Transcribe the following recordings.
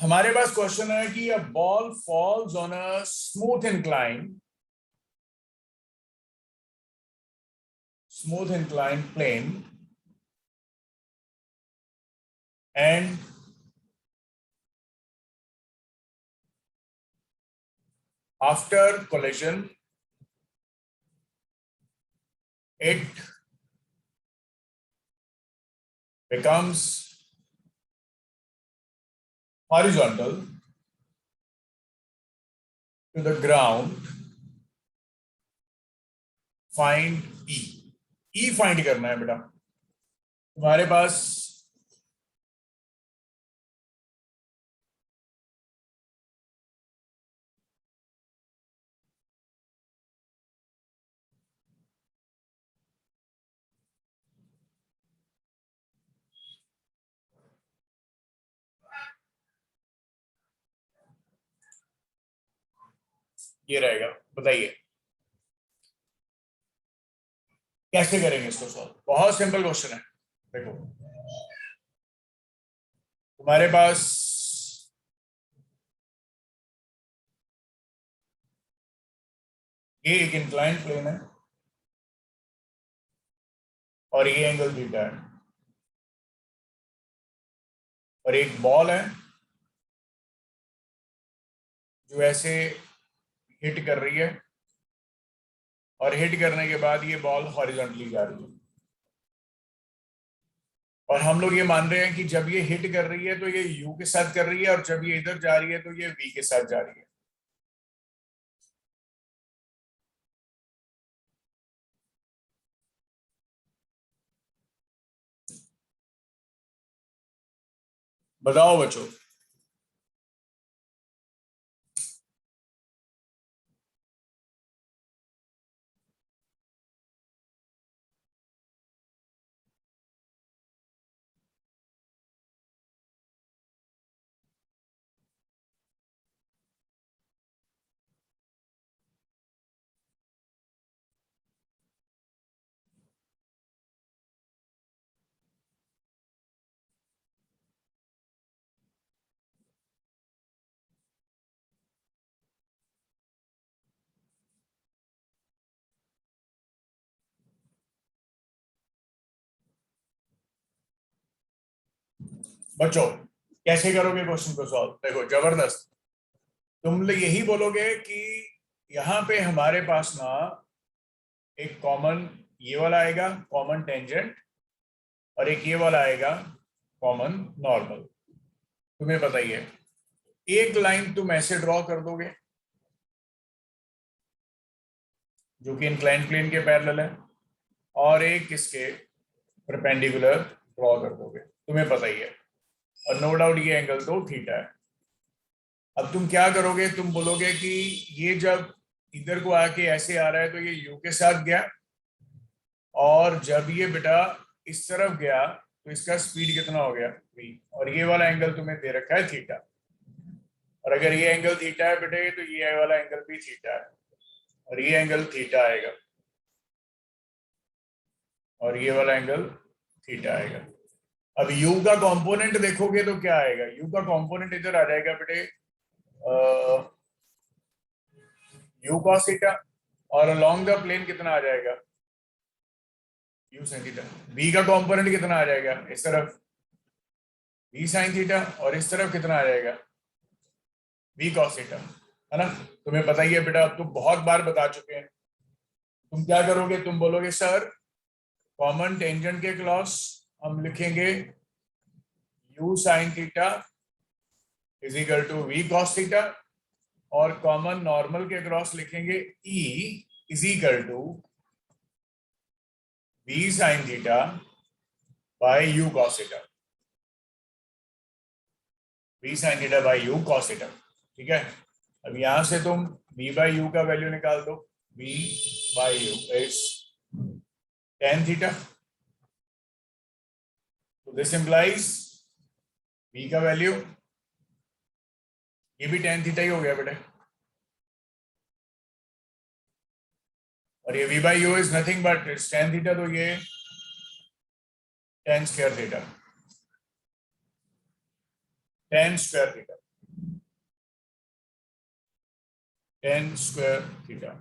हमारे पास क्वेश्चन है कि a ball falls on a smooth inclined plane and after collision it becomes horizontal to the ground. Find E find करना है बेटा तुम्हारे पास। ये रहेगा, बताइए कैसे करेंगे इसको सॉल्व। बहुत सिंपल क्वेश्चन है। देखो तुम्हारे पास ये एक इंक्लाइंड प्लेन है और ये एंगल थीटा है और एक बॉल है जो ऐसे हिट कर रही है और हिट करने के बाद ये बॉल हॉरिजॉन्टली जा रही है और हम लोग ये मान रहे हैं कि जब ये हिट कर रही है तो ये यू के साथ कर रही है और जब ये इधर जा रही है तो ये वी के साथ जा रही है। बताओ बच्चों। बच्चों कैसे करोगे क्वेश्चन को सॉल्व। देखो जबरदस्त, तुम लोग यही बोलोगे कि यहाँ पे हमारे पास ना एक कॉमन ये वाला आएगा कॉमन टेंजेंट और एक ये वाला आएगा कॉमन नॉर्मल। तुम्हें बताइए एक लाइन तुम ऐसे ड्रॉ कर दोगे जो कि इंक्लाइंड प्लेन के पैरेलल है और एक इसके परपेंडिकुलर ड्रॉ कर दोगे, तुम्हें पता ही है। और नो डाउट ये एंगल तो थीटा है। अब तुम क्या करोगे, तुम बोलोगे कि ये जब इधर को आके ऐसे आ रहा है तो ये यू के साथ गया और जब ये बेटा इस तरफ गया तो इसका स्पीड कितना हो गया v, और ये वाला एंगल तुम्हें दे रखा है थीटा। और अगर ये एंगल थीटा है बेटे तो ये वाला एंगल भी थीटा है और ये एंगल थीटा आएगा और ये वाला एंगल थीटा आएगा। अब u का कंपोनेंट देखोगे तो क्या आएगा, u का कंपोनेंट इधर आ जाएगा बेटे u cos थीटा और अलोंग द प्लेन कितना आ जाएगा u sin थीटा। v का कंपोनेंट कितना आ जाएगा इस तरफ v sin थीटा और इस तरफ कितना आ जाएगा v cos थीटा, है ना। तुम्हें पता ही है बेटा, अब तुम बहुत बार बता चुके हैं। तुम क्या करोगे, तुम बोलोगे सर कॉमन टेंजेंट के क्रॉस हम लिखेंगे u sin theta is equal to v cos theta और कॉमन नॉर्मल के क्रॉस लिखेंगे e is equal to v sin theta by u cos theta, v sin theta by u cos theta. ठीक है, अब यहां से तुम v बाय u का वैल्यू निकाल दो, v by u is tan theta, तो दिस इंप्लाइज v का वैल्यू ये भी tan थीटा ही हो गया बेटे और ये v by u is nothing but tan theta, तो ये tan square theta, tan square theta. tan square theta.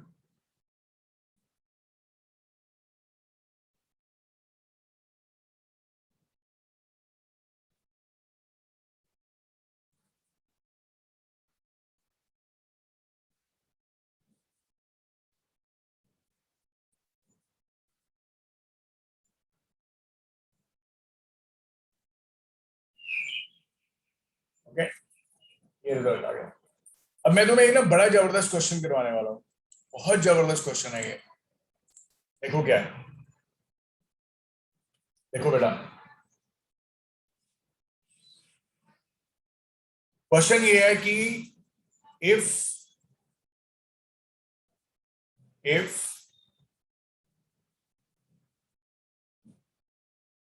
Okay, ये रिजल्ट आ गया। अब मैं तुम्हें एक ना बड़ा जबरदस्त क्वेश्चन करवाने वाला हूँ, बहुत जबरदस्त क्वेश्चन है ये। देखो क्या है, देखो बेटा, क्वेश्चन ये है कि if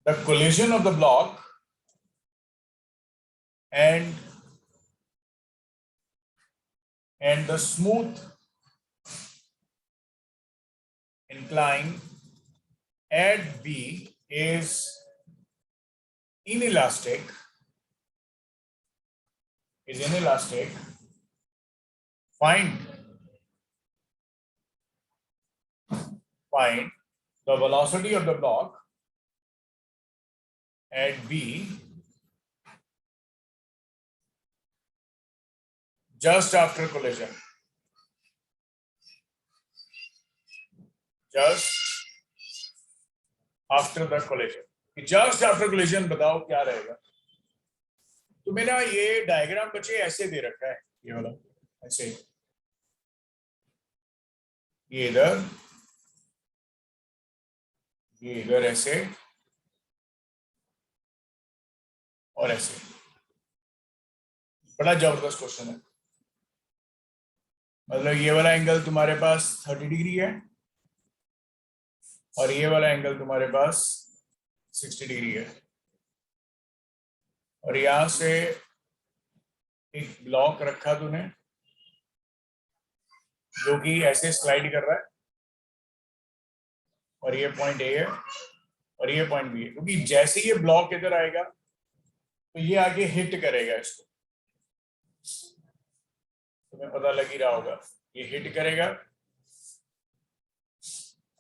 the collision of the block and the smooth incline at B is inelastic, find the velocity of the block at B just after collision. Just after the collision. Just after collision बताओ क्या रहेगा। तो मेरा ये diagram बच्चे ऐसे दे रखा है, ये वाला ऐसे, ये इधर ऐसे और ऐसे। बड़ा जबरदस्त क्वेश्चन है। मतलब ये वाला एंगल तुम्हारे पास 30 डिग्री है और ये वाला एंगल तुम्हारे पास 60 डिग्री है, और यहां से एक ब्लॉक रखा तूने जो कि ऐसे स्लाइड कर रहा है, और ये पॉइंट ए है और ये पॉइंट बी है, क्योंकि जैसे ये ब्लॉक इधर आएगा तो ये आगे हिट करेगा इसको, तुम्हें पता लग ही रहा होगा, ये हिट करेगा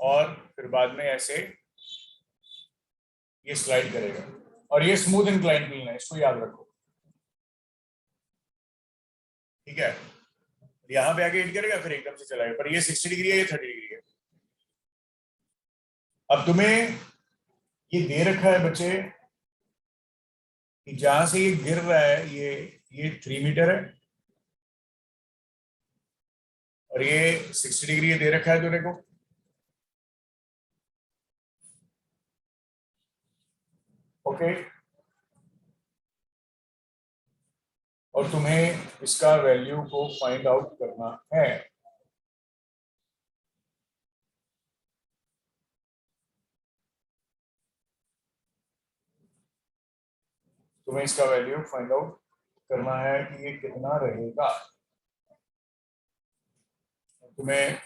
और फिर बाद में ऐसे ये स्लाइड करेगा, और ये स्मूथ इंक्लाइन प्लेन है, इसको याद रखो, ठीक है। यहां पे आके हिट करेगा फिर एकदम से चलाएगा, पर ये 60 डिग्री है, ये 30 डिग्री है। अब तुम्हें ये दे रखा है बच्चे कि जहां से ये गिर रहा है ये 3 मीटर है, और ये 60 डिग्री दे रखा है तुमने को, ओके। और तुम्हें इसका वैल्यू को फाइंड आउट करना है। तुम्हें इसका वैल्यू फाइंड आउट करना है कि ये कितना रहेगा। तुम्हें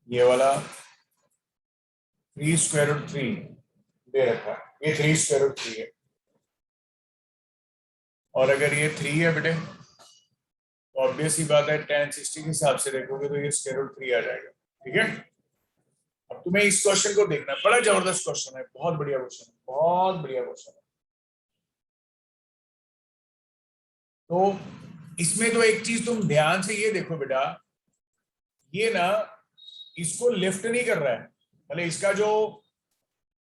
ये वाला 3 स्क्वायर रूट 3 दे रखा है, ये 3 स्क्वायर रूट 3 है, और अगर ये 3 है बेटे तो ऑब्वियस ही बात है tan 60 के हिसाब से देखोगे तो ये स्क्वायर रूट 3 आ जाएगा, ठीक है। अब तुम्हें इस क्वेश्चन को देखना है, बड़ा जबरदस्त क्वेश्चन है, बहुत बढ़िया क्वेश्चन है, बहुत बढ़िया क्वेश्चन है। तो इसमें तो एक चीज तुम ध्यान से ये देखो बेटा, ये ना इसको लिफ्ट नहीं कर रहा है, मतलब इसका जो,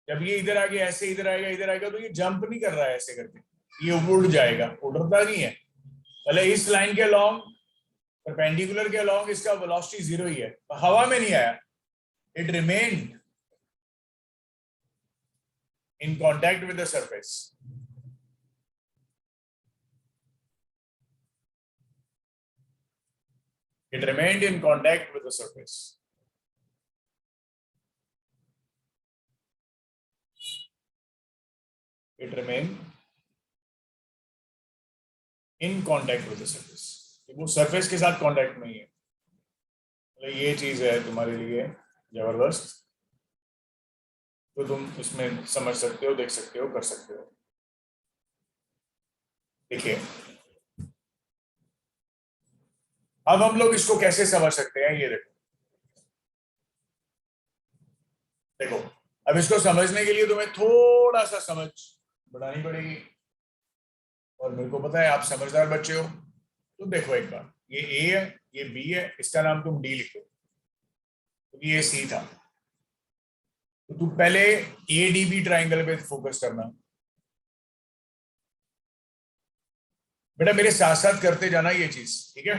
जब ये इधर आगे ऐसे इधर आएगा इधर आएगा तो ये जंप नहीं कर रहा है ऐसे करके, ये उड़ जाएगा, उड़ता नहीं है। मतलब इस लाइन के अलोंग, परपेंडिकुलर के अलोंग इसका वेलोसिटी 0 ही है, हवा में नहीं आया, it remained in contact with the surface. It remained in contact with the surface. It remained in contact with the surface. वो सरफेस के साथ कांटेक्ट में ही है, मतलब ये चीज है तुम्हारे लिए जबरदस्त, तो तुम इसमें समझ सकते हो, देख सकते हो, कर सकते हो। देखिए अब हम लोग इसको कैसे समझ सकते हैं, ये देखो देखो अब इसको समझने के लिए तुम्हें थोड़ा सा समझ बढ़ानी पड़ेगी, और मेरे को पता है आप समझदार बच्चे हो। तो देखो एक बार, ये ए है, ये बी है, इसका नाम तुम डी लिखो क्योंकि ये सी था। तो तुम पहले ए डी बी ट्राइंगल पे फोकस करना बेटा, मेरे साथ साथ करते जाना ये चीज, ठीक है?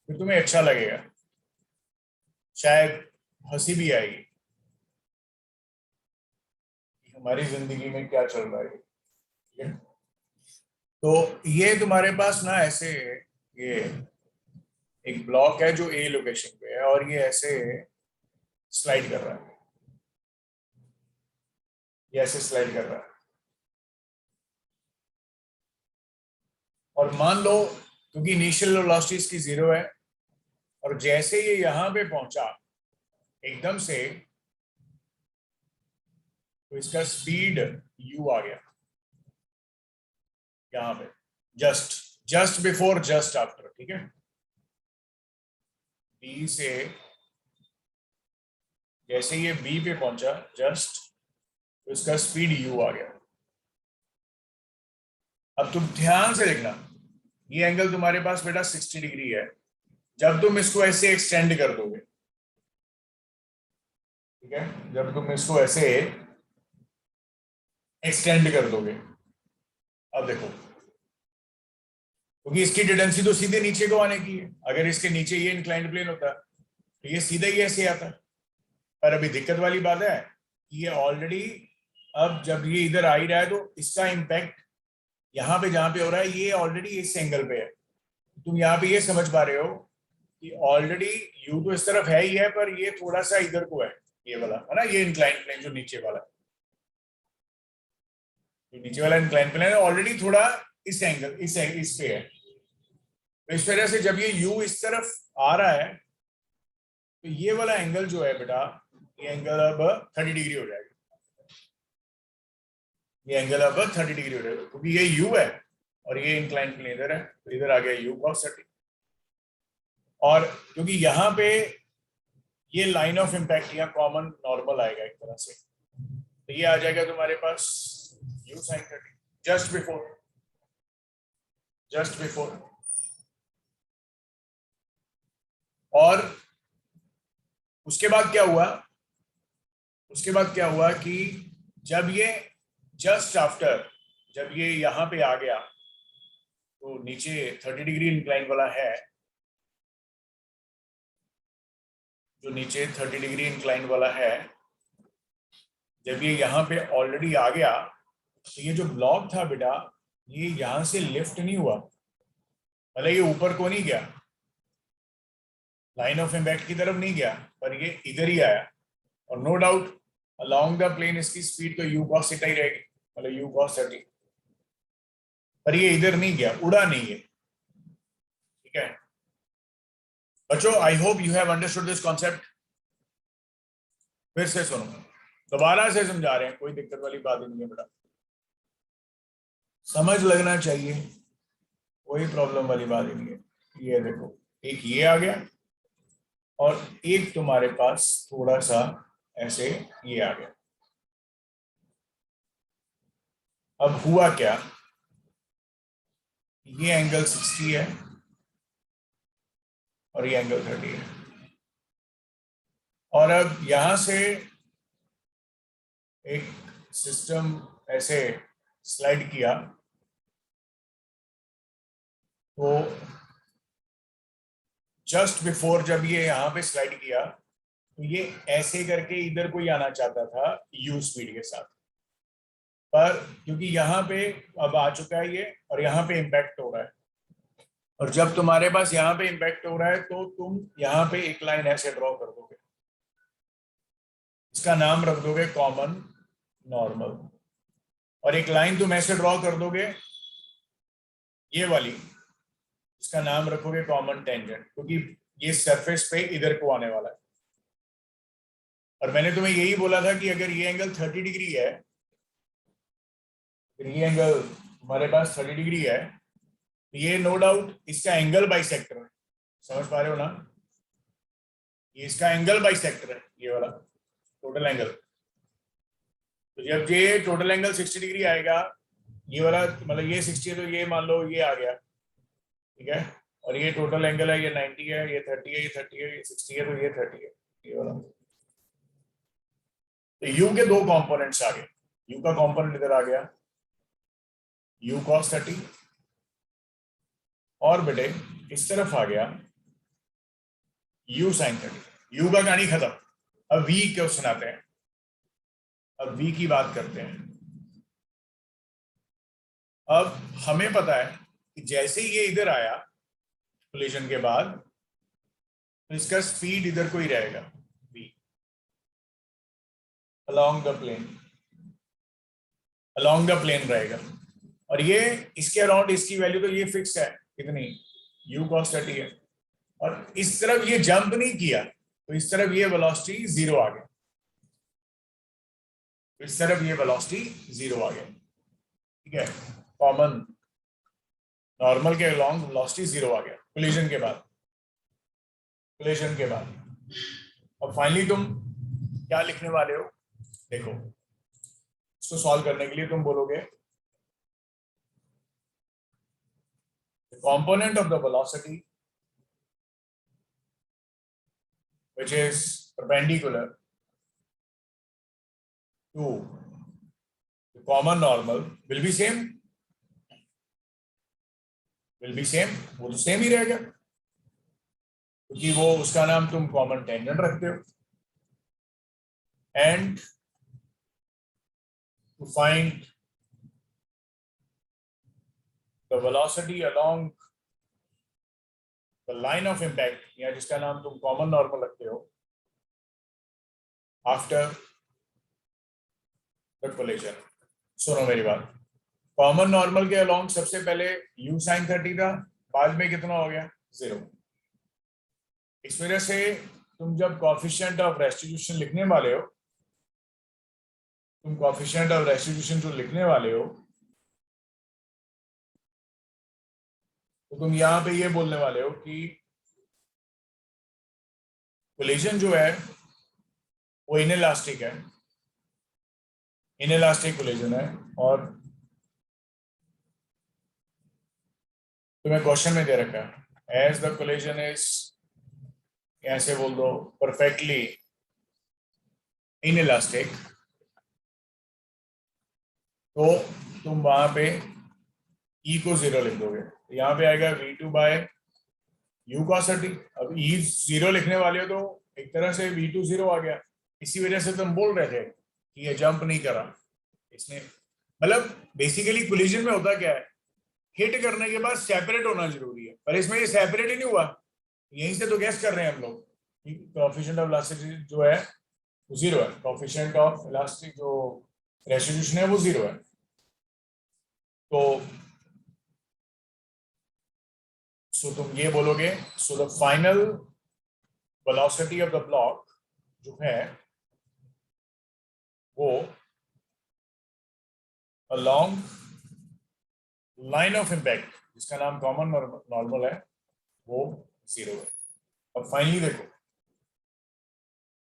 फिर तुम्हें अच्छा लगेगा, शायद हंसी भी आएगी कि हमारी जिंदगी में क्या चल रहा है, ठीक है? तो ये तुम्हारे पास ना ऐसे, ये एक ब्लॉक है जो ए लोकेशन पे है और ये ऐसे स्लाइड कर रहा है, ये ऐसे स्लाइड कर रहा है। और मान लो क्योंकि इनिशियल वेलोसिटी इसकी 0 है, और जैसे ये यहां पे पहुंचा एकदम से, तो इसका स्पीड u आ गया यहां पे, just just before just after, ठीक है? b से जैसे ये b पे पहुंचा जस्ट, तो इसका स्पीड u आ गया। अब तुम ध्यान से देखना, ये एंगल तुम्हारे पास बेटा 60 डिग्री है। जब तुम इसको ऐसे एक्सटेंड कर दोगे, ठीक है, जब तुम इसको ऐसे एक्सटेंड कर दोगे, अब देखो क्योंकि इसकी टेंडेंसी तो सीधे नीचे को आने की है, अगर इसके नीचे ये इंक्लाइंड प्लेन होता तो ये सीधा ही ऐसे आता। पर अभी दिक्कत वाली बात है कि ये ऑलरेडी, अब जब ये इधर आ ही रहा है तो इसका इम्पैक्ट यहाँ पे जहां पे हो रहा है ये ऑलरेडी इस एंगल पे है। तुम यहाँ पे ये समझ पा रहे हो कि ऑलरेडी यू तो इस तरफ है ही है, पर ये थोड़ा सा इधर को है, ये वाला है ना, ये इंक्लाइंड प्लेन जो नीचे वाला, जो नीचे वाला इंक्लाइंड प्लेन है ऑलरेडी थोड़ा इस एंगल इस पे है। तो इस तरह से जब ये यू इस तरफ आ रहा है तो ये वाला एंगल जो है बेटा, ये एंगल अब 30 डिग्री हो जाएगा, ये एंगल अब 30 डिग्री हो जाएगा क्योंकि ये यू है और ये इंक्लाइंड प्लेन इधर है, तो इधर आ गया यू cos 30। और क्योंकि यहाँ पे ये लाइन ऑफ इम्पैक्ट या कॉमन नॉर्मल आएगा एक तरह से, तो ये आ जाएगा तुम्हारे पास u sin 30 just before, just before. और उसके बाद क्या हुआ, उसके बाद क्या हुआ कि जब ये जस्ट आफ्टर, जब ये यहां पे आ गया तो नीचे 30 डिग्री इंक्लाइन वाला है, जो नीचे 30 डिग्री इंक्लाइन वाला है, जब ये यहाँ पे ऑलरेडी आ गया तो ये जो ब्लॉक था बेटा, ये यहां से लिफ्ट नहीं हुआ, मतलब ये ऊपर को नहीं गया, लाइन ऑफ इम्पैक्ट की तरफ नहीं गया, पर ये इधर ही आया। और no doubt along the plane इसकी स्पीड तो u cos थीटा ही रहेगी, मतलब u cos 30, पर ये इधर नहीं गया, उड़ा नहीं है, ठीक है बच्चों? I hope you have understood this concept. फिर से सुनो, दोबारा से समझा रहे हैं, कोई दिक्कत वाली बात ही नहीं है बेटा, समझ लगना चाहिए, कोई प्रॉब्लम वाली बात ही नहीं है। ये देखो, एक ये आ गया और एक तुम्हारे पास थोड़ा सा ऐसे ये आ गया। अब हुआ क्या, ये एंगल 60 है और ये एंगल 30 है, और अब यहां से एक सिस्टम ऐसे स्लाइड किया तो जस्ट बिफोर जब ये यहां पे स्लाइड किया तो ये ऐसे करके इधर कोई आना चाहता था यू स्पीड के साथ, पर क्योंकि यहाँ पे अब आ चुका है ये और यहाँ पे इम्पैक्ट हो रहा है, और जब तुम्हारे पास यहाँ पे इम्पैक्ट हो रहा है तो तुम यहाँ पे एक लाइन ऐसे ड्रॉ कर दोगे, इसका नाम रख दोगे कॉमन नॉर्मल, और एक लाइन तुम ऐसे ड्रॉ कर दोगे ये वाली, इसका नाम रखोगे कॉमन टेंजेंट, क्योंकि ये सरफेस पे इधर को आने वाला है। और मैंने तुम्हें यही बोला था कि अगर ये एंगल 30 डिग्री है, ये एंगल हमारे पास 30 डिग्री है, तो ये नो डाउट इसका एंगल बाइसेक्टर है, समझ पा रहे हो ना? ये इसका एंगल बाइसेक्टर है, ये वाला टोटल एंगल। तो जब ये टोटल एंगल 60 डिग्री आएगा, ये वाला मतलब ये 60 है तो ये मान लो ये आ गया, ठीक है। और ये टोटल एंगल है, ये 90 है, ये 30 है, ये 30 है, ये 60 है, तो ये 30 है, ये वाला। तो u के दो कंपोनेंट्स आ गए। u का कंपोनेंट इधर आ गया, u cos 30, और बेटे इस तरफ आ गया u sin 30। u का कहानी खत्म। अब v क्वेश्चन आते हैं। अब v की बात करते हैं। अब हमें पता है कि जैसे ही ये इधर आया कोलिजन के बाद, तो इसका स्पीड इधर को ही रहेगा, v along the plane, along the plane रहेगा। और ये इसके अराउंड इसकी वैल्यू तो ये फिक्स है, कितनी, u cos 30 है। और इस तरफ ये जंप नहीं किया, तो इस तरफ ये वेलोसिटी 0 आ गया, इस तरफ ये वेलोसिटी 0 आ गया, ठीक है। कॉमन नॉर्मल के अलोंग वेलोसिटी 0 आ गया कोलिजन के बाद, कोलिजन के बाद। अब फाइनली तुम क्या लिखने वाले हो, देखो इसको सॉल्व करने के लिए तुम बोलोगे component of the velocity which is perpendicular to the common normal will be same, वो तो सेम ही रहेगा, क्योंकि वो उसका नाम तुम कॉमन टेंजेंट रखते हो। And to find the velocity along the line of impact, या जिसका नाम तुम कॉमन नॉर्मल रखते हो, आफ्टर द कोलिजन। सुनो मेरी बात, कॉमन नॉर्मल के अलोंग सबसे पहले u sin 30 था, बाद में कितना हो गया, 0। इस वजह से तुम जब कोएफिशिएंट ऑफ रेस्टिट्यूशन लिखने वाले हो, तुम कोएफिशिएंट ऑफ रेस्टिट्यूशन जो लिखने वाले हो, तो तुम यहां पे ये बोलने वाले हो कि कोलिजन जो है वो इनइलास्टिक है, इनइलास्टिक कोलिजन है। और तुम्हें क्वेश्चन में दे रखा है एज द कोलिजन इज, ऐसे बोल दो, परफेक्टली इनइलास्टिक, तो तुम वहां पे e को 0 लिख दोगे, तो यहाँ पे आएगा v2 बाय u cos 30। अब e 0 लिखने वाले हो तो एक तरह से v2 0 आ गया। इसी वजह से तुम बोल रहे थे कि ये जंप नहीं करा इसने, मतलब बेसिकली कोलिजन में होता क्या है, हिट करने के बाद सेपरेट होना जरूरी है, पर इसमें ये सेपरेट ही नहीं हुआ। यहीं से तो गैस कर रहे हैं हम लोग कि कोएफिशिएंट ऑफ इलास्टिसिटी जो है वो 0 है, कोएफिशिएंट ऑफ इलास्टिक जो रेस्टिट्यूशन है वो 0 है। तो सो तुम ये बोलोगे, so the final velocity of the block जो है वो अलोंग लाइन ऑफ इम्पैक्ट, जिसका नाम कॉमन नॉर्मल है, वो 0 है। अब फाइनली देखो,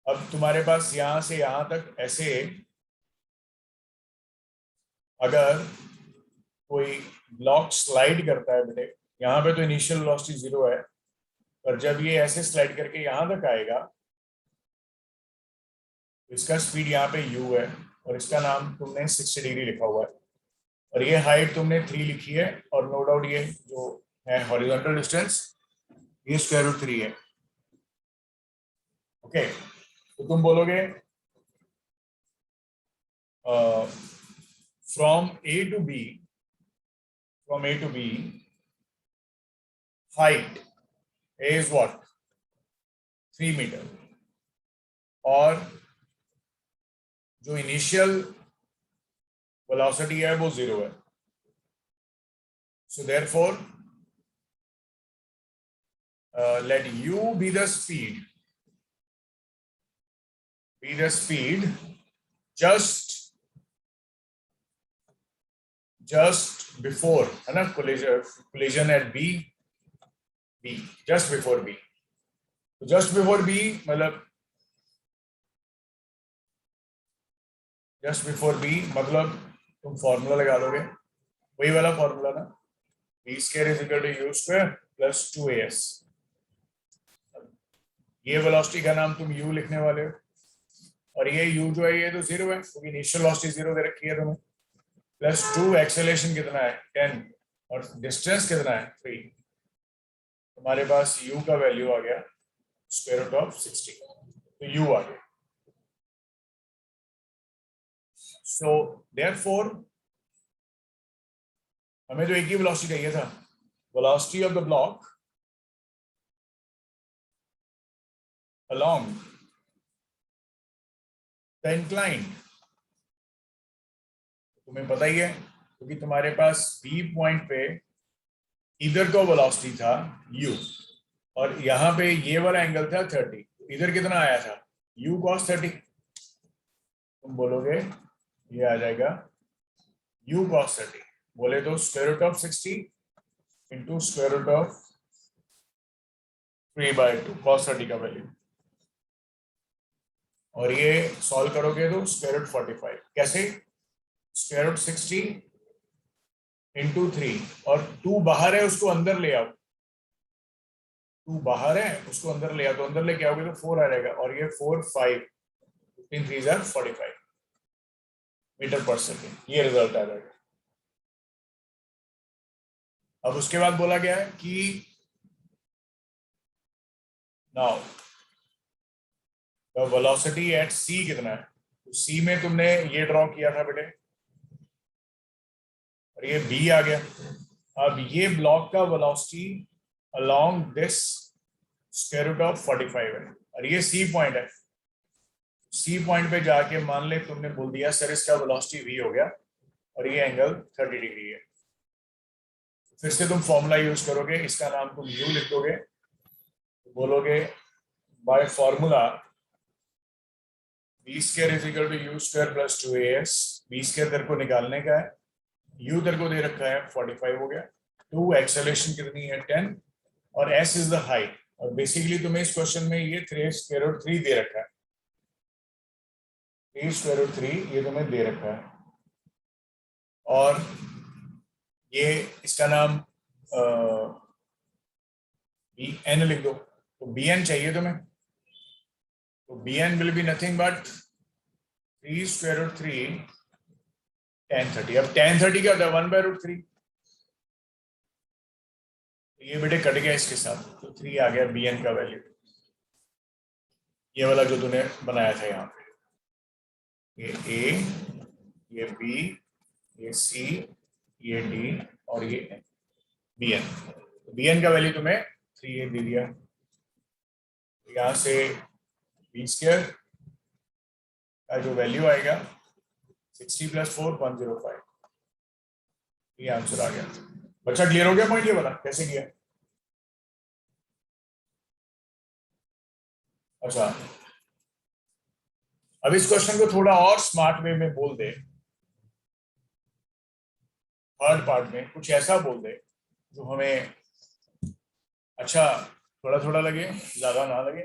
अब तुम्हारे पास यहां से यहां तक ऐसे अगर कोई ब्लॉक स्लाइड करता है बेटे, यहाँ पे तो इनिशियल वेलोसिटी 0 है, पर जब ये ऐसे स्लाइड करके यहां तक आएगा तो इसका स्पीड यहाँ पे u है, और इसका नाम तुमने 60 डिग्री लिखा हुआ है, और ये हाइट तुमने 3 लिखी है, और नो डाउट ये जो है हॉरिजॉन्टल डिस्टेंस ये √3 है। ओके, तो तुम बोलोगे from A to B, height is what, 3 metre, और जो इनिशियल वेलोसिटी है वो 0 है। So therefore let u be the speed just before, है ना, collision at B, B, just before B. तो जस्ट बिफोर बी मतलब तुम फॉर्मूला लगा दोगे, वही वाला फॉर्मूला ना, v square is equal to u square plus 2as। ये वेलोसिटी का नाम तुम u लिखने वाले हो, और ये u जो है ये तो 0 है क्योंकि इनिशियल वेलोसिटी 0 दे रखी है तुम्हें, प्लस 2 एक्सेलरेशन कितना है 10 और डिस्टेंस कितना है 3। तुम्हारे पास u का वैल्यू आ गया स्क्वायर रूट ऑफ 60, तो u आ गया। सो देयरफॉर हमें जो एक ही वेलोसिटी चाहिए था, velocity of the block along the incline, तुम्हें पता ही है क्योंकि तुम्हारे पास बी पॉइंट पे इधर का वेलोसिटी था u और यहाँ पे ये वाला एंगल था 30, इधर कितना आया था u cos 30। तुम बोलोगे ये आ जाएगा u cos 30, बोले तो square root of 60 into square root of 3/2 cos 30 का वैल्यू, और ये सॉल्व करोगे तो स्क्वायर रूट 45। कैसे? स्क्वायर रूट 60 इंटू 3, और 2 बाहर है उसको अंदर ले आओ, 2 बाहर है उसको अंदर ले आओ, तो अंदर लेके आओगे तो 4 आ जाएगा, और ये 4 5 15 3 45 मीटर पर सेकेंड, ये रिजल्ट आ जाएगा। अब उसके बाद बोला गया है कि now the velocity at c कितना है, तो c में तुमने ये ड्रॉ किया था बेटे, और ये b आ गया। अब ये ब्लॉक का velocity along this square root of 45 है, और ये c पॉइंट है। c पॉइंट पे जाके मान ले तुमने बोल दिया सर इसका वेलोसिटी v हो गया और ये एंगल 30 डिग्री है, फिर से तुम फॉर्मूला यूज करोगे, इसका नाम तुम u लिख दोगे, तो बोलोगे by formula v square is equal to u square plus 2as। V square तेरे को निकालने का है, u तेरे को दे रखा है 45 हो गया, 2 एक्सेलरेशन कितनी है 10, और s इज द हाइट, और बेसिकली तुम्हें इस क्वेश्चन में ये 3 स्क्वायर रूट 3 दे रखा है, 3 स्क्वायर रूट 3 ये तुम्हें दे रखा है, और ये इसका नाम बी एन लिख दो, तो बी एन चाहिए तुम्हें, तो v n will be nothing but 3 square root 3 tan 30। अब tan 30 क्या होता है 1/√3, ये बेटे कट गया इसके साथ, तो 3 आ गया bn का वैल्यू, ये वाला जो तूने बनाया था यहाँ पे, ये a, ये b, ये c, ये d और ये bn, तो bn का वैल्यू तुम्हें 3 दे दिया, यहाँ से b स्क्वायर का जो वैल्यू आएगा 60 + 4 105, ये आंसर आ गया। बच्चा क्लियर हो गया पॉइंट ये वाला कैसे किया? अच्छा, अब इस क्वेश्चन को थोड़ा और स्मार्ट वे में बोल दे, थर्ड पार्ट में कुछ ऐसा बोल दे जो हमें अच्छा थोड़ा थोड़ा लगे, ज्यादा ना लगे।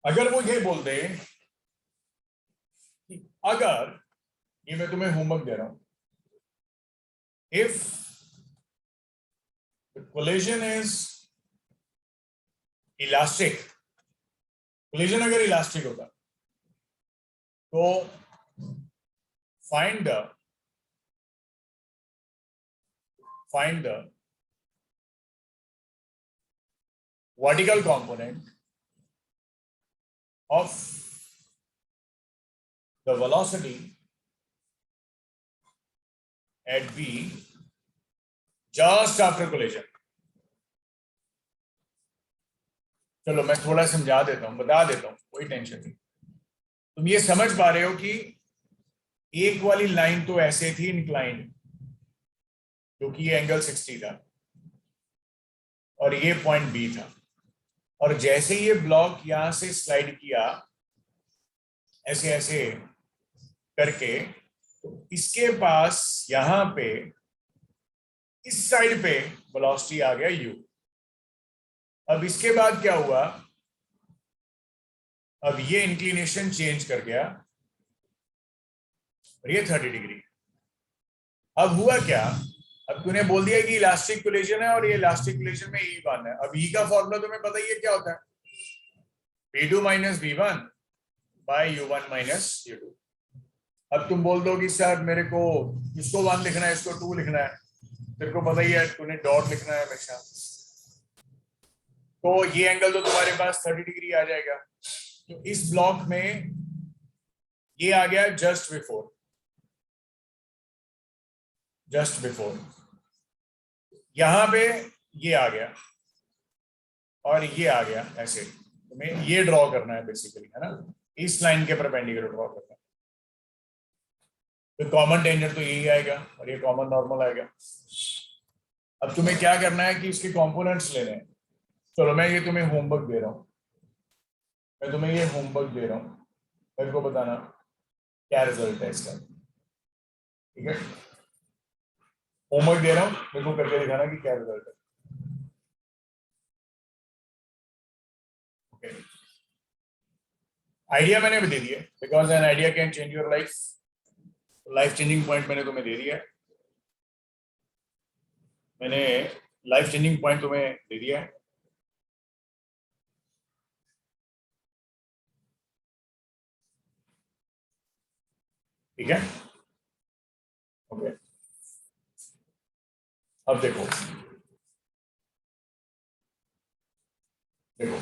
अगर वो ये बोल दे कि अगर, ये मैं तुम्हें होमवर्क दे रहा हूं, if the collision is elastic, collision अगर इलास्टिक होता तो find the vertical component of the velocity at b just after collision। चलो मैं थोड़ा समझा देता हूं, बता देता हूं, कोई टेंशन नहीं। तुम ये समझ पा रहे हो कि एक वाली लाइन तो ऐसे थी इंक्लाइंड, क्योंकि ये एंगल 60 था और ये पॉइंट बी था, और जैसे ये ब्लॉक यहां से स्लाइड किया ऐसे ऐसे करके, तो इसके पास यहां पे इस साइड पे वेलोसिटी आ गया u। अब इसके बाद क्या हुआ, अब ये इंक्लिनेशन चेंज कर गया और ये 30 डिग्री। अब हुआ क्या, अब तूने बोल दिया कि इलास्टिक कोलिजन है और ये इलास्टिक कोलिजन में E1 है। अब E का फॉर्मूला तुम्हें पता ही है क्या होता है, P2 minus V1 bye U1 minus U2। अब तुम बोल दो कि सर मेरे को इसको 1 लिखना है, इसको 2 लिखना है, तेरे को पता ही है तूने डॉट लिखना है हमेशा, तो ये एंगल तो तुम्हारे पास 30 डिग्री आ जाएगा। तो इस ब्लॉक में ये आ गया जस्ट बिफोर, यहां पे ये आ गया और ये आ गया, ऐसे तुम्हें ये ड्रॉ करना है बेसिकली, है ना, इस लाइन के परपेंडिकुलर ड्रॉ करना है। तो कॉमन टेंजेंट तो यही आएगा और ये कॉमन नॉर्मल आएगा। अब तुम्हें क्या करना है कि इसके कंपोनेंट्स लेने हैं। चलो मैं ये तुम्हें होमवर्क दे रहा हूँ, मेरे को बताना क्या रिजल्ट है इसका, ठीक है। होमवर्क दे रहा हूँ, मेरे को करके दिखाना कि क्या रिजल्ट है। ओके, आइडिया मैंने भी दे दिया, because an idea can change your life. Life changing point मैंने तुम्हें दे दिया है, लाइफ चेंजिंग पॉइंट तुम्हें दे दिया है। ठीक है, ओके। अब देखो देखो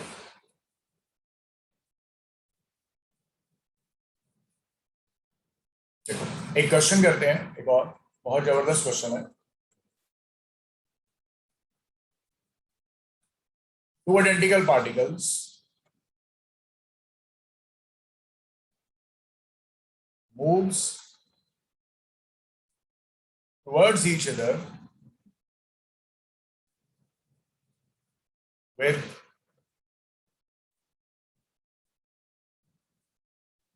देखो एक क्वेश्चन करते हैं, एक और बहुत जबरदस्त क्वेश्चन है। Two identical particles moves towards each other with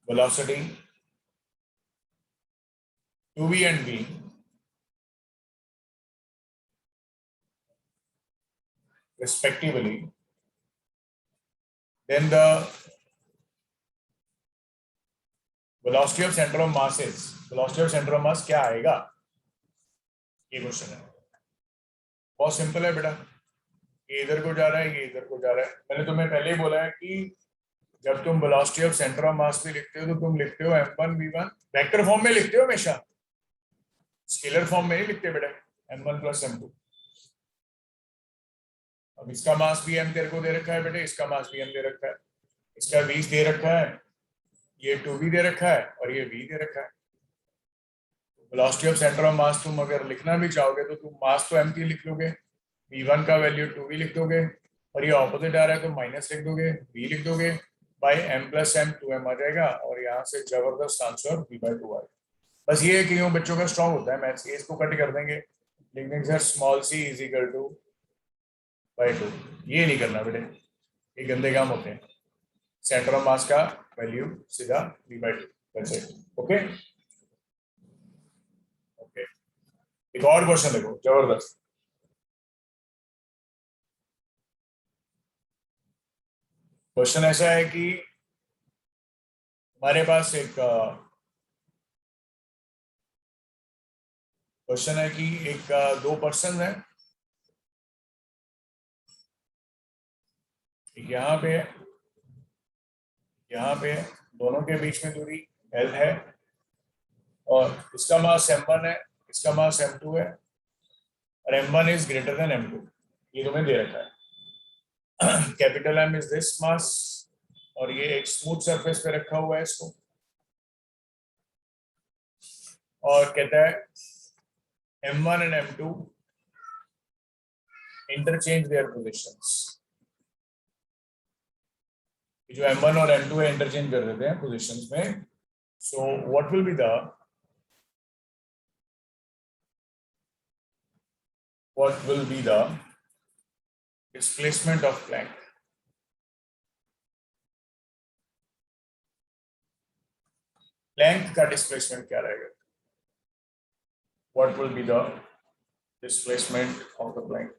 velocity 2v and v respectively, then the velocity of center of mass is, velocity of center of mass क्या आएगा, ये क्वेश्चन है। बहुत सिंपल है बेटा, ये इधर को जा रहा है, ये इधर को जा रहा है। मैंने तुम्हें पहले ही बोला है कि जब तुम velocity of centre of mass भी लिखते हो तो तुम लिखते हो m1 v1 वेक्टर फॉर्म में लिखते हो हमेशा, स्केलर फॉर्म में नहीं लिखते बेटा, m1 प्लस m2। अब इसका मास भी m तेरे को दे रखा है बेटे, इसका मास भी m दे रखा है, इसका v दे रखा है, ये 2v दे रखा है और ये v दे रखा है। Velocity of centre of mass तुम अगर लिखना भी चाहोगे तो तुम मास तो m की लिख लोगे, v1 का वैल्यू 2v लिख दोगे, और ये ऑपोजिट आ रहा है तो माइनस लिख दोगे, v लिख दोगे, by m plus m 2m आ जाएगा, और यहाँ से जबरदस्त आंसर v/2 आएगा। बस ये है कि यूं बच्चों का स्ट्रॉन्ग होता है मैथ्स, इसको कट कर देंगे, लिख देंगे sir small c is equal two by 2। ये नहीं करना बेटे, ये गंदे काम होते हैं। सेंटर ऑफ मास का वैल्यू सीधा v/2, वैसे। ओके ओके, एक और क्वेश्चन देखो जबरदस्त। क्वेश्चन ऐसा है कि हमारे पास एक क्वेश्चन है कि एक दो पर्सन है, एक यहाँ पे है, यहाँ पे है, दोनों के बीच में दूरी L है, और इसका मास m1 है, इसका मास m2 है, और m1 is greater than m2, ये तुम्हें दे रखा है। Capital M is this mass, और ये एक स्मूथ सरफेस पे रखा हुआ है इसको, और कहता है m1 and m2 interchange there positions. जो m1 और m2 है इंटरचेंज कर देते हैं पोजीशंस में। So what will be the displacement of Planck? Plank का डिस्प्लेसमेंट क्या रहेगा? What will be the displacement of the plane.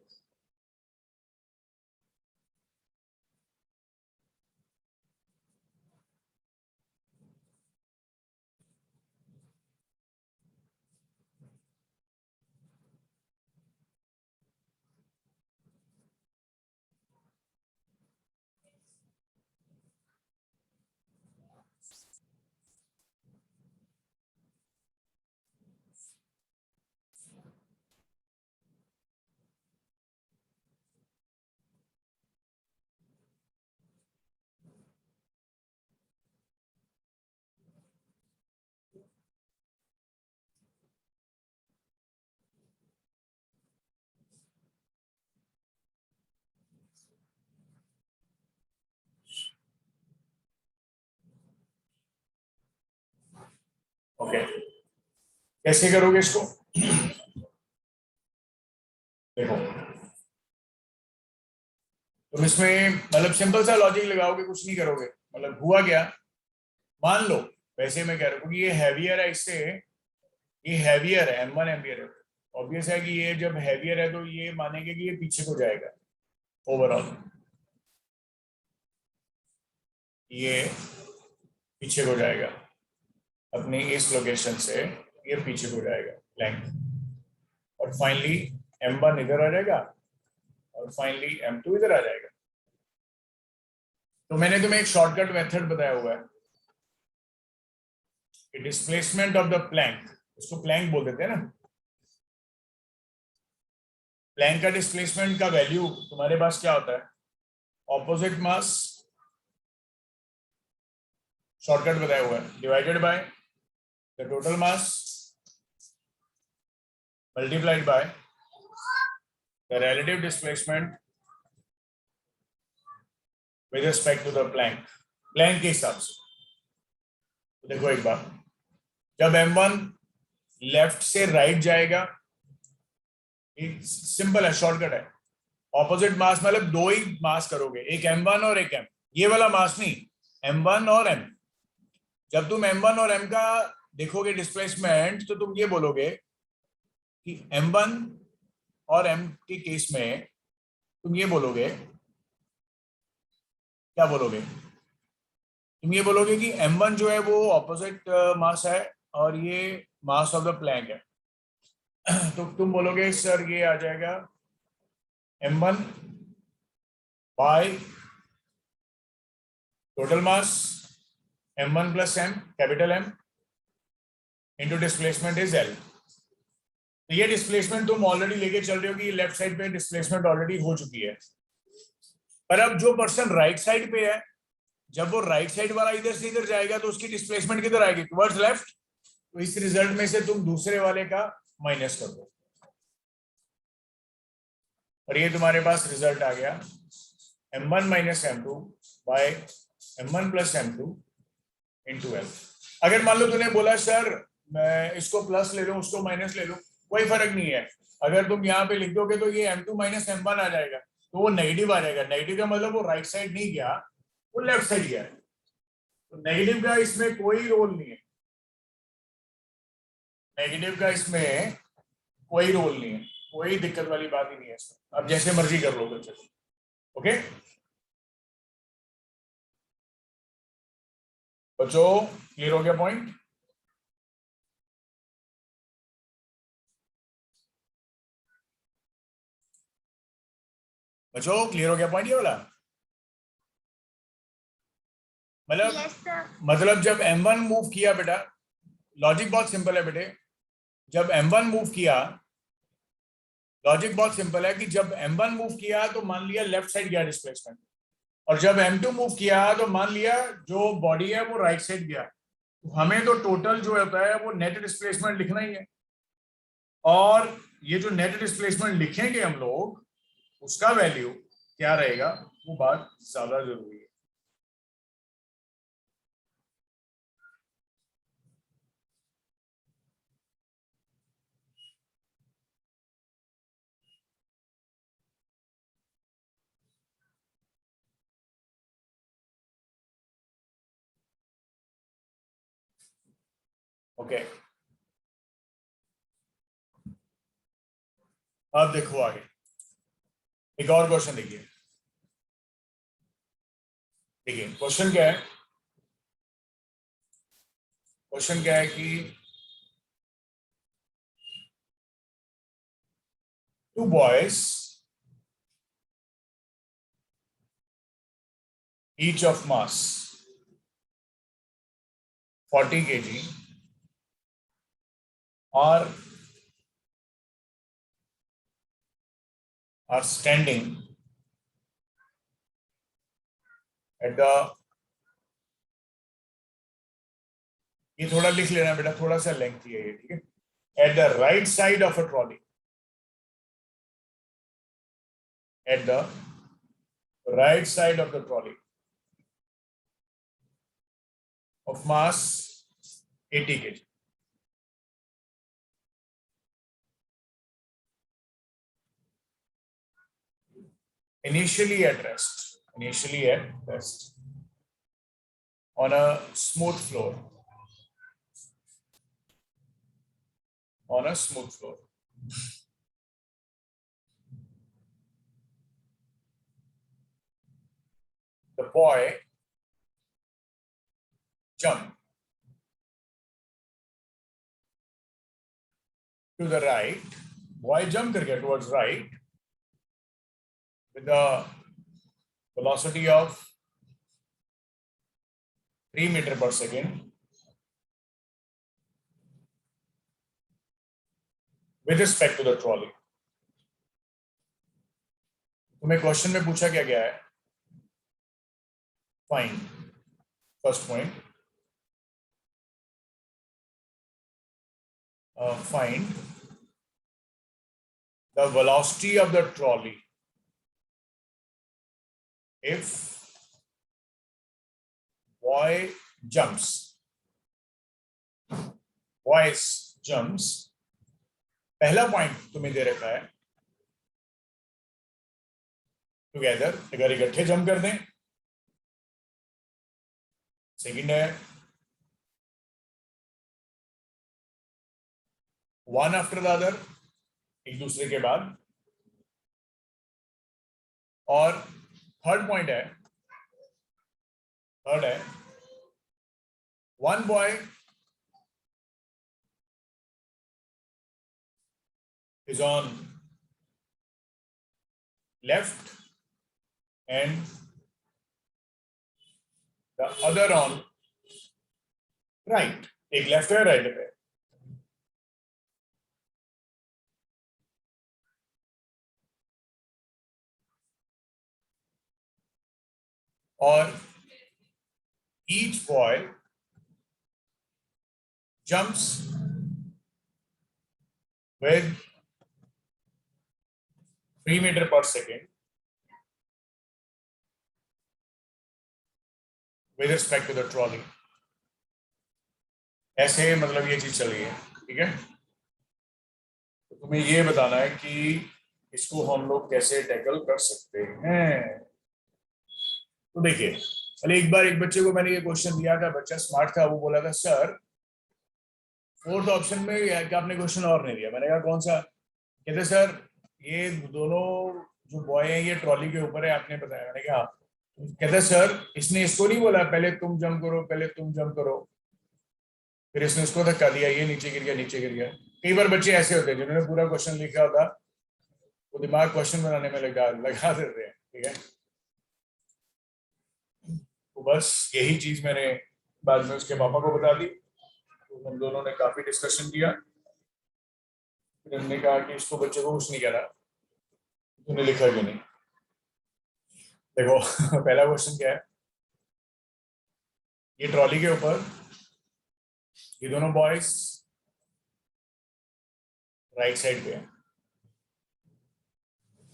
Okay, कैसे करोगे इसको? देखो, तुम इसमें मतलब सिंपल सा लॉजिक लगाओगे, कुछ नहीं करोगे। मतलब हुआ क्या, मान लो, वैसे मैं कह रहा हूँ क्योंकि ये हैवियर है, इससे ये हैवियर है, M1 एम्पियर है। ऑब्वियस है कि ये जब हैवियर है तो ये मानेंगे कि ये पीछे को जाएगा ओवरऑल, ये पीछे को जाएगा अपनी इस लोकेशन से, ये पीछे को जाएगा लेंथ, और फाइनली M1 इधर आ जाएगा और फाइनली M2 इधर आ जाएगा। तो मैंने तुम्हें एक शॉर्टकट मेथड बताया हुआ है कि डिस्प्लेसमेंट ऑफ द प्लैंक, उसको प्लैंक बोल देते हैं ना, प्लैंक का डिस्प्लेसमेंट का वैल्यू तुम्हारे पास क्या होता है, ऑपोजिट मास, शॉर्टकट बताया हुआ है, divided by the total mass multiplied by the relative displacement with respect to the plank, plank के हिसाब से। तो देखो एक बार, जब M1 लेफ्ट से राइट जाएगा, सिंपल है, शॉर्टकट है, ऑपोजिट मास मतलब दो ही मास करोगे, एक M1 और एक M, ये वाला मास नहीं, M1 और M। जब तुम M1 और M का देखोगे डिस्प्लेसमेंट, तो तुम ये बोलोगे कि M1 और M के केस में तुम ये बोलोगे, क्या बोलोगे, तुम ये बोलोगे कि M1 जो है वो ऑपोजिट मास है और ये मास ऑफ द प्लैंक है। तो तुम बोलोगे सर ये आ जाएगा M1 bye total mass M1 plus M, capital M, into displacement is L। तो ये डिस्प्लेसमेंट तुम ऑलरेडी लेके चल रहे हो कि लेफ्ट साइड पे डिस्प्लेसमेंट ऑलरेडी हो चुकी है, पर अब जो पर्सन राइट साइड पे है, जब वो राइट साइड वाला इधर से इधर जाएगा तो उसकी डिस्प्लेसमेंट किधर आएगी, टुवर्ड्स लेफ्ट। तो इस रिजल्ट में से तुम दूसरे वाले का माइनस कर दो, और ये तुम्हारे पास रिजल्ट आ गया M1 minus M2 by M1 plus M2 into L। अगर मान लो तूने बोला सर मैं इसको प्लस ले लूं उसको माइनस ले लूं, कोई फर्क नहीं है, अगर तुम यहाँ पे लिख दोगे तो ये M2 माइनस M1 आ जाएगा, तो वो नेगेटिव आ जाएगा। नेगेटिव का मतलब वो राइट साइड नहीं गया, वो लेफ्ट साइड गया है, तो नेगेटिव का इसमें कोई रोल नहीं है, नेगेटिव का इसमें कोई रोल नहीं है, कोई दिक्कत वाली बात ही नहीं है इसमें, अब जैसे मर्जी कर लो बच्चे। ओके बच्चों, क्लियर हो गया पॉइंट? बच्चों क्लियर हो गया पॉइंट ये वाला? मतलब मतलब जब M1 मूव किया बेटा, लॉजिक बहुत सिंपल है बेटे, जब M1 मूव किया, लॉजिक बहुत सिंपल है कि जब M1 मूव किया तो मान लिया लेफ्ट साइड गया डिस्प्लेसमेंट, और जब M2 मूव किया तो मान लिया जो बॉडी है वो राइट साइड गया। तो हमें तो टोटल जो होता है वो नेट डिस्प्लेसमेंट लिखना ही है, और ये जो नेट डिस्प्लेसमेंट लिखेंगे हम लोग, उसका वैल्यू क्या रहेगा, वो बात ज्यादा जरूरी है। ओके अब देखो आगे एक और क्वेश्चन देखिए। देखिए क्वेश्चन क्या है, क्वेश्चन क्या है कि two boys each of mass 40 kg are standing at the, ये थोड़ा लिख लेना बेटा, थोड़ा सा लेंथी है ये, ठीक है, at the right side of a trolley, at the right side of the trolley of mass 80 kg. Initially at rest on a smooth floor, the boy jumped to the right, boy jump करके towards right with the velocity of 3 meters per second with respect to the trolley. तुम्हें question में पूछा क्या गया है, find, first point, find the velocity of the trolley if boy jumps, पहला point तुम्हें दे रखा है टुगेदर, अगर इकट्ठे जंप कर दें, सेकंड है वन आफ्टर द अदर, एक दूसरे के बाद, और थर्ड पॉइंट है, one boy is on left and the other on right, एक लेफ्ट है राइट है, और each boy jumps with 3 meters per second with respect to the trolley. ऐसे मतलब ये चीज चल रही है, ठीक है। तो तुम्हें ये बताना है कि इसको हम लोग कैसे टैकल कर सकते हैं। तो देखिए, चलिए एक बार एक बच्चे को मैंने ये क्वेश्चन दिया था, बच्चा स्मार्ट था, वो बोला था सर फोर्थ ऑप्शन में क्या आपने क्वेश्चन और नहीं दिया। मैंने कहा कौन सा, कहते सर ये दोनों जो बॉय है ये ट्रॉली के ऊपर है, आपने बताया। मैंने कहा, कहते सर इसने इसको नहीं बोला पहले तुम जंप करो, पहले तुम जंप करो, फिर इसने इसको धक्का दिया, ये नीचे गिर गया, नीचे गिर गया। कई बार बच्चे ऐसे होते हैं जिन्होंने पूरा क्वेश्चन लिखा होता, वो दिमाग क्वेश्चन बनाने में लगा देते हैं, ठीक है। तो बस यही चीज मैंने बाद में उसके पापा को बता दी, तो हम दोनों ने काफी डिस्कशन किया, फिर हमने कहा कि इसको बच्चे को कुछ नहीं कह रहा, तूने लिखा क्यों नहीं। देखो पहला क्वेश्चन क्या है, ये ट्रॉली के ऊपर ये दोनों बॉयज राइट साइड पे है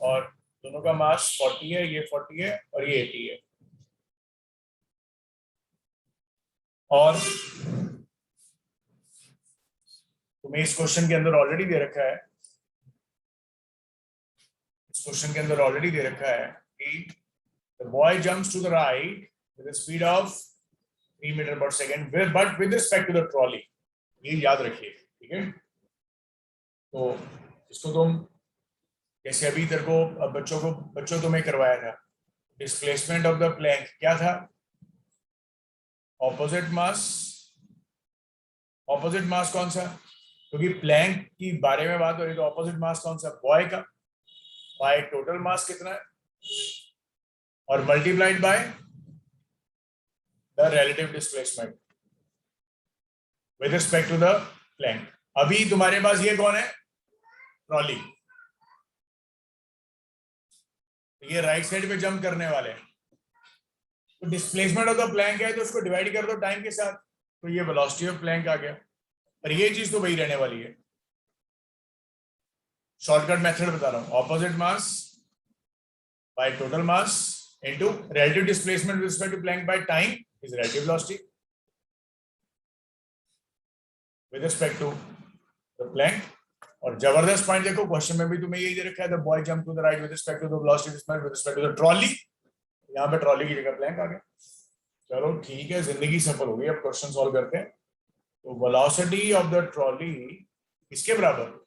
और दोनों का मास 40 है, ये 40 है और ये 80 है, और तुम्हें इस क्वेश्चन के अंदर ऑलरेडी दे रखा है, इस क्वेश्चन के अंदर ऑलरेडी दे रखा है कि the boy jumps to the right with a speed of 3 meters per second, but with respect to the trolley, ये याद रखिए, ठीक है। तो इसको तुम जैसे अभी तेरे को बच्चों तुम्हें करवाया था, डिस्प्लेसमेंट ऑफ द प्लैंक क्या था? ऑपोजिट मास। ऑपोजिट मास कौन सा? क्योंकि प्लैंक की बारे में बात हो रही तो ऑपोजिट मास कौन सा? बॉय का। बाय टोटल मास कितना है और multiplied by the relative displacement with respect to the plank. अभी तुम्हारे पास ये कौन है? ट्रॉली। ये राइट साइड पे जंप करने वाले हैं, तो डिस्प्लेसमेंट ऑफ द प्लैंक है तो उसको डिवाइड कर दो टाइम के साथ, तो ये वेलोसिटी ऑफ प्लैंक आ गया। पर ये चीज तो वही रहने वाली है। शॉर्टकट मेथड बता रहा हूं, opposite mass by total mass into relative displacement with respect to plank by time is relative velocity with respect to the plank. और जबरदस्त पॉइंट देखो, क्वेश्चन में भी तुम्हें यही दे रखा है, the boy jump to the right with respect to the velocity with respect to the trolley. यहाँ पे ट्रॉली की जगह प्लैंक आ गया। चलो ठीक है, जिंदगी सफल हो गई। अब क्वेश्चन सॉल्व करते हैं। तो वेलोसिटी ऑफ द ट्रॉली किसके बराबर?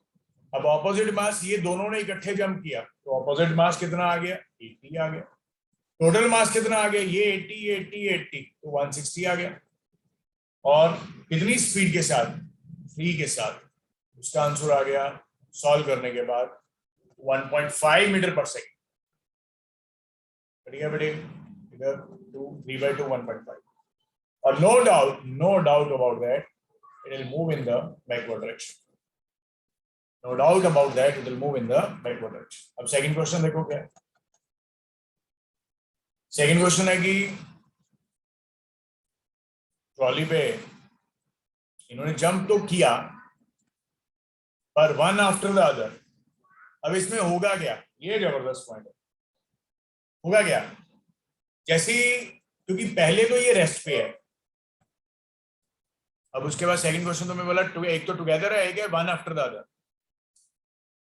अब ऑपोजिट मास, ये दोनों ने इकट्ठे जंप किया तो ऑपोजिट मास कितना आ गया? 80 आ गया। टोटल मास कितना आ गया? ये 80 तो 160 आ गया। और कितनी स्पीड के साथ? 3 के साथ। उसका आंसर आ गया सॉल्व करने के बाद 1.5 मीटर पर सेकेंड। बढ़िया बेटे, इधर 3/2 1.5। और no doubt about that it will move in the backward direction. No doubt about that, it will move in the backward direction. अब सेकंड क्वेश्चन देखो क्या है। सेकंड क्वेश्चन है कि ट्रॉली पे इन्होंने जंप तो किया पर वन आफ्टर द अदर। अब इसमें होगा क्या? ये जबरदस्त पॉइंट है। होगा क्या? जैसे क्योंकि पहले तो ये रेस्ट पे है, अब उसके बाद सेकंड क्वेश्चन तो मैं बोला एक तो टुगेदर है, एक है वन आफ्टर द अदर।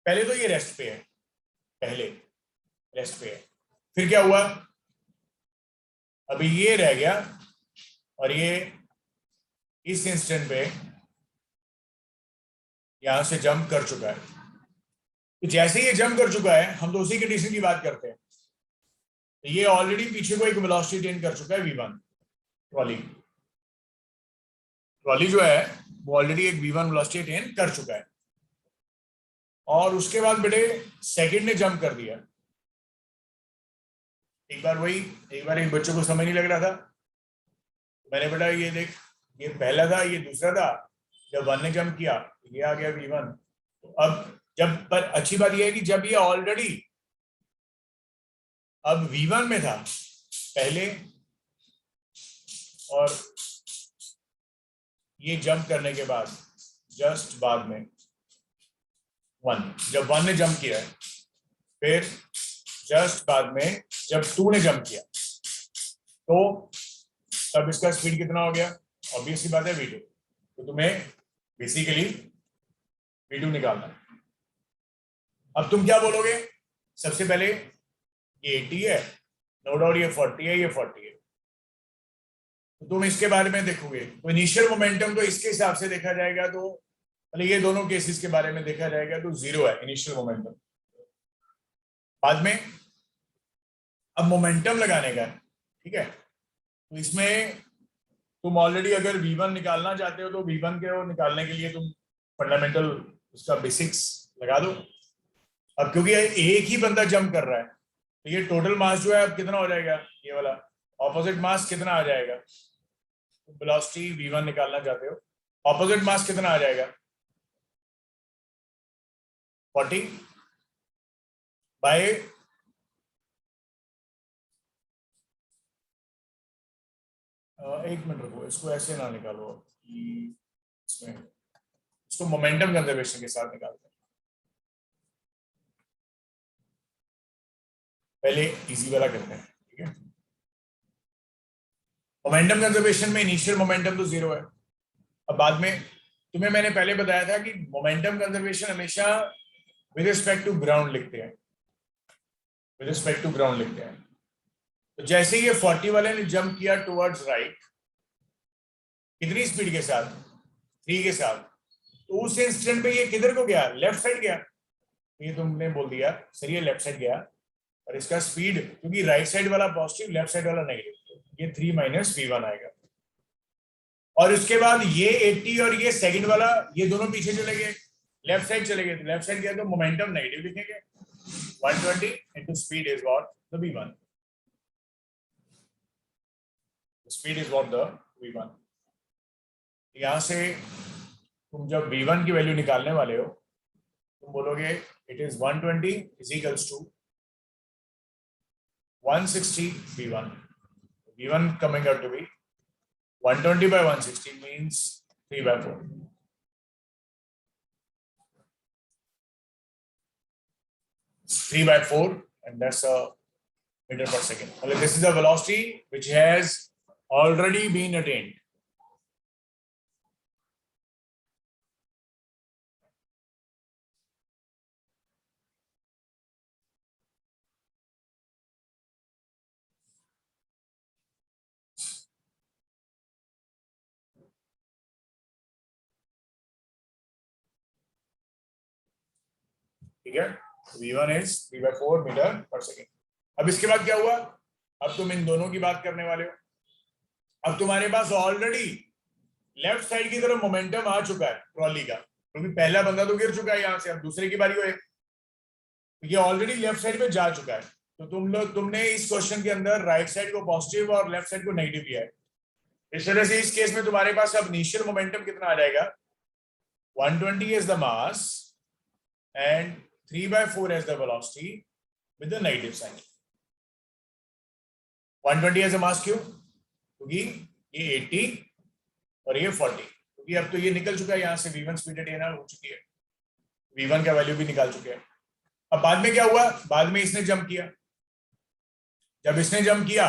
पहले तो ये रेस्ट पे है, पहले रेस्ट पे है, फिर क्या हुआ? अभी ये रह गया और ये इस इंस्टेंट पे यहां से जंप कर चुका है। तो जैसे ये जंप कर चुका है, हम तो उसी कंडीशन की बात करते हैं। तो ये ऑलरेडी पीछे को एक वेलोसिटी अटेन कर चुका है v1। ट्रॉली जो है वो ऑलरेडी एक v1 वेलोसिटी अटेन कर चुका है। और उसके बाद बेटे सेकंड ने जंप कर दिया। एक बार एक बच्चों को समझ नहीं लग रहा था, मैंने बेटा ये देख, ये पहला था, ये दूसरा था। जब वन ने जंप किया ये आ गया v1। तो अब जब, पर अच्छी बात यह है कि जब ये ऑलरेडी अब v1 में था पहले, और ये जंप करने के बाद जस्ट बाद में जब वन ने जंप किया है, फिर जस्ट बाद में जब टू ने जंप किया, तो तब इसका स्पीड कितना हो गया? ऑब्वियस सी बात है v2। तो तुम्हें बेसिकली v2 निकालना है। अब तुम क्या बोलोगे? सबसे पहले ये 80 है, नो डाउट ये 40 है, ये 40 है। तो तुम इसके बारे में देखोगे तो इनिशियल मोमेंटम तो इसके हिसाब से देखा जाएगा, तो मतलब ये दोनों केसेस के बारे में देखा जाएगा तो 0 है इनिशियल मोमेंटम। बाद में अब मोमेंटम लगाने का, ठीक है, तो इसमें तुम ऑलरेडी अगर v1 निकालना चाहते हो तो v1 के निकालने के लिए तुम फंडामेंटल उसका बेसिक्स लगा दो। अब क्योंकि एक ही बंदा जंप कर रहा है तो ये टोटल मास जो है अब कितना हो जाएगा? ये वाला ऑपोजिट मास कितना आ जाएगा? वेलोसिटी v1 निकालना चाहते हो, ऑपोजिट मास कितना आ जाएगा? 40 बाय एक मिनट रुको, इसको ऐसे ना निकालो, इसमें इसको मोमेंटम कंजर्वेशन के साथ निकालते हैं। पहले इजी वाला करते हैं, ठीक है। मोमेंटम कंजर्वेशन में इनिशियल मोमेंटम तो 0 है। अब बाद में तुम्हें मैंने पहले बताया था कि मोमेंटम कंजर्वेशन हमेशा विद रिस्पेक्ट टू ग्राउंड लिखते हैं, विद रिस्पेक्ट टू ग्राउंड लिखते हैं। तो जैसे ये 40 वाले ने जंप किया टुवर्ड्स राइट, कितनी स्पीड के साथ? 3 के साथ। तो उस इंस्टेंट पे ये किधर को गया? लेफ्ट साइड गया। ये तुमने बोल दिया सर ये लेफ्ट साइड गया, और इसका स्पीड क्योंकि राइट साइड वाला पॉजिटिव लेफ्ट साइड वाला नेगेटिव, ये 3 माइनस v1 आएगा। और उसके बाद ये 80 और ये सेकंड वाला ये दोनों पीछे चले गए, लेफ्ट साइड चले गए, तो लेफ्ट साइड गया तो मोमेंटम नेगेटिव लिखेंगे, 120 into speed is what the v1, the speed is what the v1। यहां से तुम जब v1 की वैल्यू निकालने वाले हो तुम बोलोगे it is 120 is equals to 160 v1, v1 coming out to be 120 by 160 means 3/4, three by 4, and that's a meter per second. Okay, this is a velocity which has already been attained. ठीक है, v1 is 3/4 metre पर second. अब इसके बाद क्या हुआ, अब तुम इन दोनों की बात करने वाले हो। अब तुम्हारे पास ऑलरेडी लेफ्ट साइड की तरफ मोमेंटम आ चुका है ट्रॉली का, क्योंकि पहला बंदा तो गिर चुका है यहां से, अब दूसरे की बारी हो, ये ऑलरेडी लेफ्ट साइड पे जा चुका है। तो तुमने इस क्वेश्चन के अंदर राइट साइड को पॉजिटिव और लेफ्ट साइड को नेगेटिव किया है। इस तरह से इस केस में तुम्हारे पास अब इनिशियल मोमेंटम कितना आ जाएगा, 120 is the mass and 3/4 as the velocity with the negative sign। 120 as a mass क्यों, क्योंकि ये 80 और ये 40, क्योंकि अब तो ये निकल चुका है यहाँ से, v1 स्पीड अटेन हो चुकी है, v1 का वैल्यू भी निकाल चुके हैं। अब बाद में क्या हुआ, बाद में इसने जंप किया, जब इसने जंप किया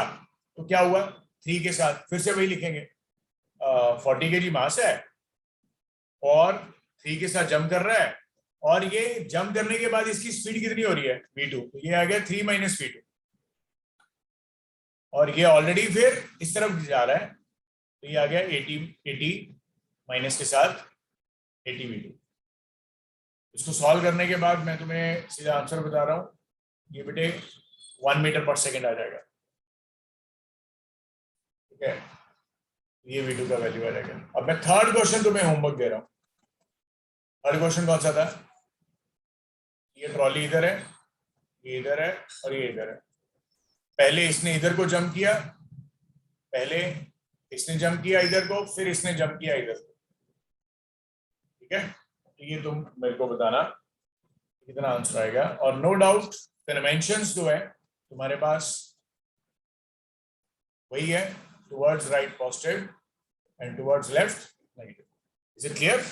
तो क्या हुआ, 3 के साथ फिर से वही लिखेंगे, 40 kg मास है और 3 के साथ जंप कर रहा है, और ये जंप करने के बाद इसकी स्पीड कितनी हो रही है v2, तो ये आ गया 3 माइनस v2, और ये ऑलरेडी फिर इस तरफ जा रहा है, तो ये आ गया 80 माइनस के साथ 80 v2। इसको सॉल्व करने के बाद मैं तुम्हें सीधा आंसर बता रहा हूं, ये बेटे 1 मीटर पर सेकेंड आ जाएगा। ठीक है, ये v2 का वैल्यू आ जाएगा। अब मैं थर्ड क्वेश्चन तुम्हें होमवर्क दे रहा हूं। थर्ड क्वेश्चन कौन सा था, ये ट्रॉली इधर है, ये इधर है और ये इधर है। पहले इसने इधर को जंप किया, पहले इसने जंप किया इधर को, फिर इसने जंप किया इधर को। ठीक है, तो ये तुम मेरे को बताना कितना आंसर आएगा। और नो डाउट डायमेंशंस जो है तुम्हारे पास वही है, towards right positive and towards left negative. Is it clear?